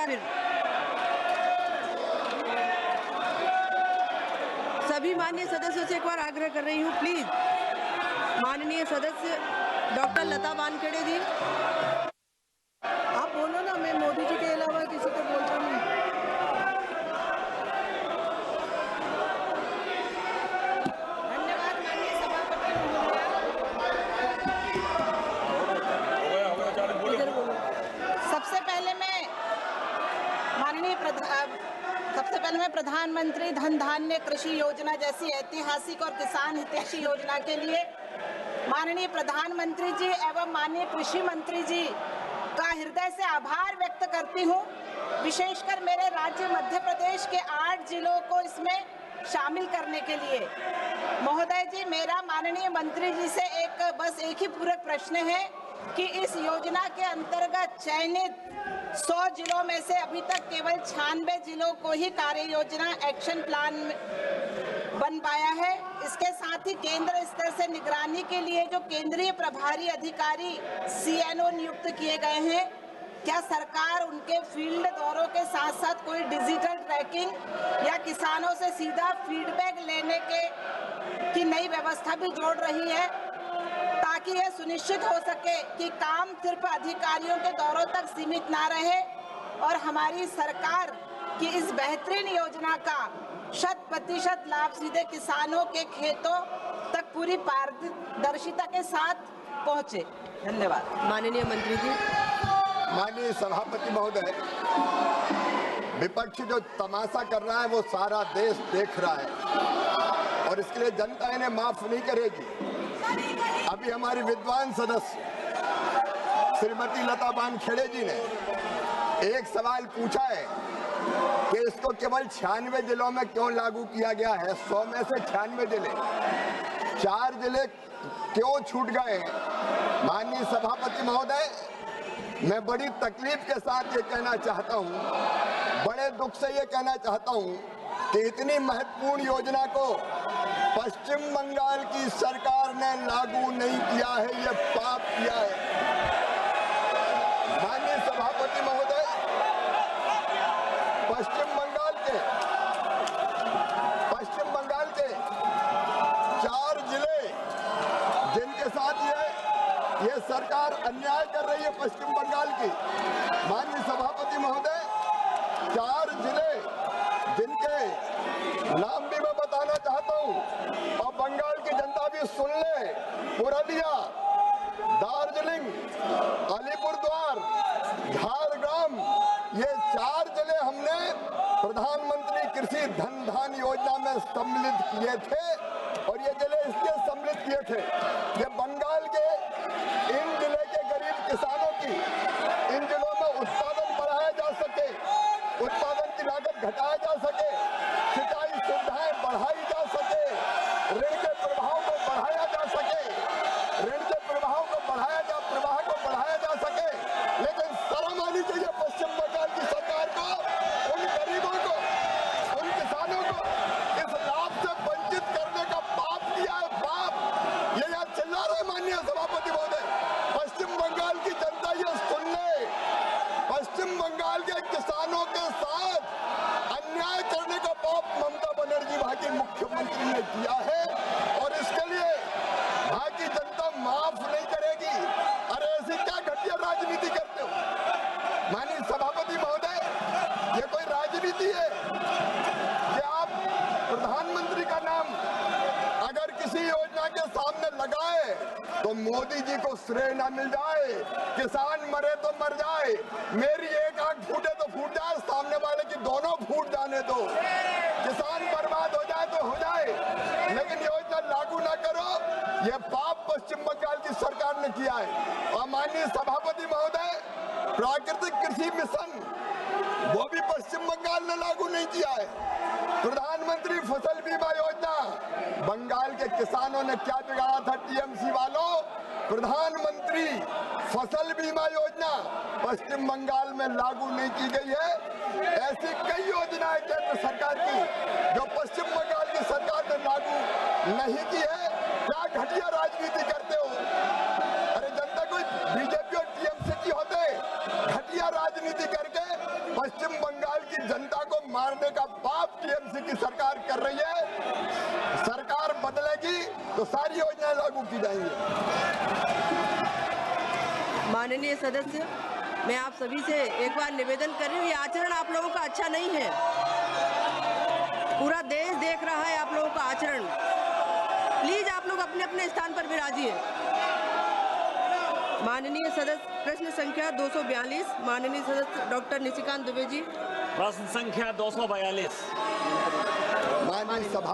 बार सभी माननीय सदस्यों से एक बार आग्रह कर रही हूँ, प्लीज माननीय सदस्य डॉक्टर लता वानखेड़े जी, आप बोलो ना, मैं मोदी जी के अलावा किसी को बोलता नहीं। धन्यवाद माननीय सभापति महोदया। सबसे पहले मैं प्रधानमंत्री धन धान्य कृषि योजना जैसी ऐतिहासिक और किसान हितैषी योजना के लिए माननीय प्रधानमंत्री जी एवं माननीय कृषि मंत्री जी का हृदय से आभार व्यक्त करती हूँ। विशेषकर मेरे राज्य मध्य प्रदेश के 8 जिलों को इसमें शामिल करने के लिए। महोदय जी, मेरा माननीय मंत्री जी से बस एक ही पूरक प्रश्न है कि इस योजना के अंतर्गत चयनित 100 जिलों में से अभी तक केवल 96 जिलों को ही कार्य योजना एक्शन प्लान बन पाया है। इसके साथ ही केंद्र स्तर से निगरानी के लिए जो केंद्रीय प्रभारी अधिकारी CNO नियुक्त किए गए हैं, क्या सरकार उनके फील्ड दौरों के साथ साथ कोई डिजिटल ट्रैकिंग या किसानों से सीधा फीडबैक लेने की नई व्यवस्था भी जोड़ रही है, ताकि यह सुनिश्चित हो सके कि काम सिर्फ अधिकारियों के दौरों तक सीमित ना रहे और हमारी सरकार की इस बेहतरीन योजना का 100% लाभ सीधे किसानों के खेतों तक पूरी पारदर्शिता के साथ पहुंचे। धन्यवाद। माननीय मंत्री जी। माननीय सभापति महोदय, विपक्ष जो तमाशा कर रहा है वो सारा देश देख रहा है और इसके लिए जनता इन्हें माफ नहीं करेगी। अभी हमारी विद्वान सदस्य श्रीमती लता वानखेड़े जी ने एक सवाल पूछा है कि इसको केवल 96 जिलों में क्यों लागू किया गया है। 100 में से 96 जिले, 4 जिले क्यों छूट गए हैं। माननीय सभापति महोदय, मैं बड़ी तकलीफ के साथ ये कहना चाहता हूँ, बड़े दुख से ये कहना चाहता हूँ कि इतनी महत्वपूर्ण योजना को पश्चिम बंगाल की सरकार ने लागू नहीं किया है, ये पाप किया है। माननीय सभापति महोदय, पश्चिम बंगाल के 4 जिले जिनके साथ ये सरकार अन्याय कर रही है पश्चिम बंगाल की। माननीय सभापति महोदय, 4 जिले जिनके नाम भी मैं बताना चाहता हूँ और बंगाल की जनता भी सुन ले। पुरुलिया, दार्जिलिंग, अलीपुरद्वार, झारग्राम, ये 4 जिले हमने प्रधानमंत्री कृषि धन धान्य योजना में सम्मिलित किए थे और ये जिले इसलिए सम्मिलित किए थे कि बंगाल के इन जिले के गरीब किसानों की इन जिलों में उत्पादन बढ़ाया जा सके, उत्पादन की लागत घटाया जा सके, सिंचाई सुविधाएं बढ़ाई जा सके, ऋण के प्रवाह को बढ़ाया जा सके, प्रवाह को बढ़ाया जा सके। लेकिन शर्म आनी चाहिए पश्चिम बंगाल की सरकार को, उन गरीबों को, उन किसानों को इस लाभ से वंचित करने का पाप किया है, पाप। ये यहाँ चिल्ला रहे माननीय सभापति महोदय, पश्चिम बंगाल की जनता ये सुन ले, पश्चिम बंगाल के किसानों के साथ अन्याय करने का पाप ममता बनर्जी वहां की मुख्यमंत्री ने किया है और इसके लिए वहां की जनता माफ नहीं करेगी। अरे ऐसी क्या घटिया राजनीति करते हो माननीय सभापति महोदय, ये कोई राजनीति है कि आप प्रधानमंत्री का नाम अगर किसी योजना के सामने लगाए तो मोदी जी को श्रेय न मिल जाए, किसान मरे तो मर जाए, मेरी एक आंख फूटे तो फूट जाए, सामने वाले की दोनों फूट जाने दो, किसान बर्बाद हो जाए तो हो जाए, लेकिन योजना लागू ना करो, ये पाप पश्चिम बंगाल की सरकार ने किया है। और माननीय सभापति महोदय, प्राकृतिक कृषि मिशन वो भी पश्चिम बंगाल ने लागू नहीं किया है। प्रधानमंत्री फसल बीमा योजना, बंगाल के किसानों ने क्या बिगाड़ा था टीएमसी वालों, प्रधानमंत्री फसल बीमा योजना पश्चिम बंगाल में लागू नहीं की गई है। ऐसी कई योजनाएं केंद्र सरकार की जो पश्चिम बंगाल की सरकार ने लागू नहीं की है। क्या घटिया राजनीति करते हो। अरे जनता कोई बीजेपी और टीएमसी की होते, घटिया राजनीति करके पश्चिम बंगाल की जनता को मारने का पाप टीएमसी की सरकार कर रही है। सरकार बदलेगी तो सारी योजनाएं लागू की जाएंगी। माननीय सदस्य, मैं आप सभी से एक बार निवेदन कर रही हूँ, ये आचरण आप लोगों का अच्छा नहीं है। पूरा देश देख रहा है आप लोगों का आचरण। प्लीज आप लोग अपने अपने स्थान पर विराजिए। माननीय सदस्य प्रश्न संख्या 242, माननीय सदस्य डॉक्टर निशिकांत दुबे जी। प्रश्न संख्या 242। माननीय सभा